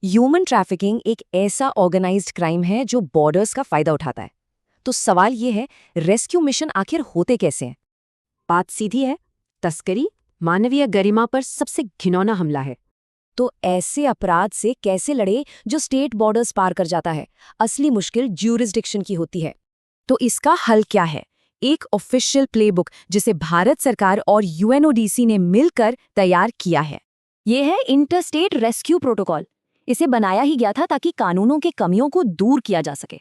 Human trafficking एक ऐसा organised crime है जो बॉर्डर्स का फायदा उठाता है। तो सवाल ये है, रेस्क्यू मिशन आखिर होते कैसे हैं? बात सीधी है। तस्करी मानवीय गरिमा पर सबसे घिनौना हमला है। तो ऐसे अपराध से कैसे लड़े जो स्टेट बॉर्डर्स पार कर जाता है? असली मुश्किल ज्यूरिसडिक्शन की होती है। तो इसका हल क्या है? एक ऑफिशियल प्लेबुक जिसे भारत सरकार और यूएनओडीसी ने मिलकर तैयार किया है। ये है इंटरस्टेट रेस्क्यू प्रोटोकॉल। इसे बनाया ही गया था ताकि कानूनों की कमियों को दूर किया जा सके।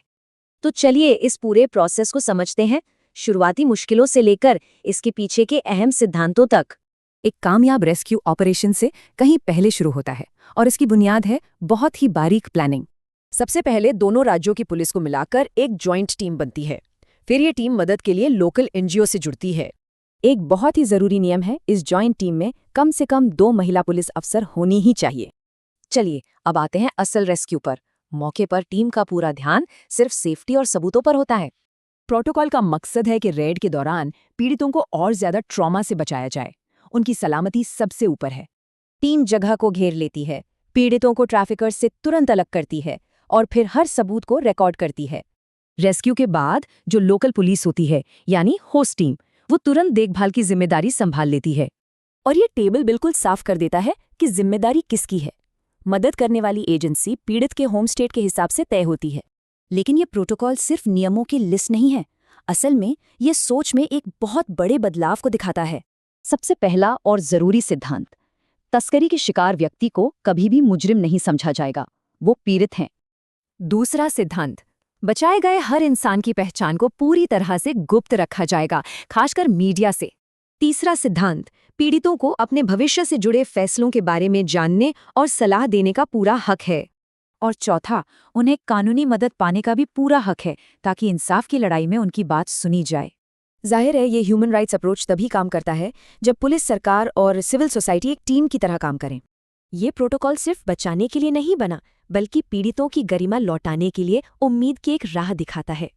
तो चलिए इस पूरे प्रोसेस को समझते हैं, शुरुआती मुश्किलों से लेकर इसके पीछे के अहम सिद्धांतों तक। एक कामयाब रेस्क्यू ऑपरेशन से कहीं पहले शुरू होता है और इसकी बुनियाद है बहुत ही बारीक प्लानिंग। सबसे पहले दोनों राज्यों की पुलिस को मिलाकर एक जॉइंट टीम बनती है। फिर ये टीम मदद के लिए लोकल एनजीओ से जुड़ती है। एक बहुत ही जरूरी नियम है, इस जॉइंट टीम में कम से कम 2 महिला पुलिस अफसर होनी ही चाहिए। चलिए अब आते हैं असल रेस्क्यू पर। मौके पर टीम का पूरा ध्यान सिर्फ सेफ्टी और सबूतों पर होता है। प्रोटोकॉल का मकसद है कि रेड के दौरान पीड़ितों को और ज्यादा ट्रॉमा से बचाया जाए। उनकी सलामती सबसे ऊपर है। टीम जगह को घेर लेती है, पीड़ितों को ट्रैफिकर्स से तुरंत अलग करती है और फिर हर सबूत को रिकॉर्ड करती है। रेस्क्यू के बाद जो लोकल पुलिस होती है, यानी होस्ट टीम, वो तुरंत देखभाल की जिम्मेदारी संभाल लेती है। और ये टेबल बिल्कुल साफ कर देता है कि जिम्मेदारी किसकी है। मदद करने वाली एजेंसी पीड़ित के होम स्टेट के हिसाब से तय होती है। लेकिन ये प्रोटोकॉल सिर्फ नियमों की लिस्ट नहीं है। असल में ये सोच में एक बहुत बड़े बदलाव को दिखाता है। सबसे पहला और जरूरी सिद्धांत, तस्करी के शिकार व्यक्ति को कभी भी मुजरिम नहीं समझा जाएगा, वो पीड़ित हैं। दूसरा सिद्धांत, बचाए गए हर इंसान की पहचान को पूरी तरह से गुप्त रखा जाएगा, खासकर मीडिया से। तीसरा सिद्धांत, पीड़ितों को अपने भविष्य से जुड़े फैसलों के बारे में जानने और सलाह देने का पूरा हक है। और चौथा, उन्हें कानूनी मदद पाने का भी पूरा हक है ताकि इंसाफ की लड़ाई में उनकी बात सुनी जाए। जाहिर है ये ह्यूमन राइट्स अप्रोच तभी काम करता है जब पुलिस, सरकार और सिविल सोसाइटी एक टीम की तरह काम करें। ये प्रोटोकॉल सिर्फ बचाने के लिए नहीं बना, बल्कि पीड़ितों की गरिमा लौटाने के लिए उम्मीद की एक राह दिखाता है।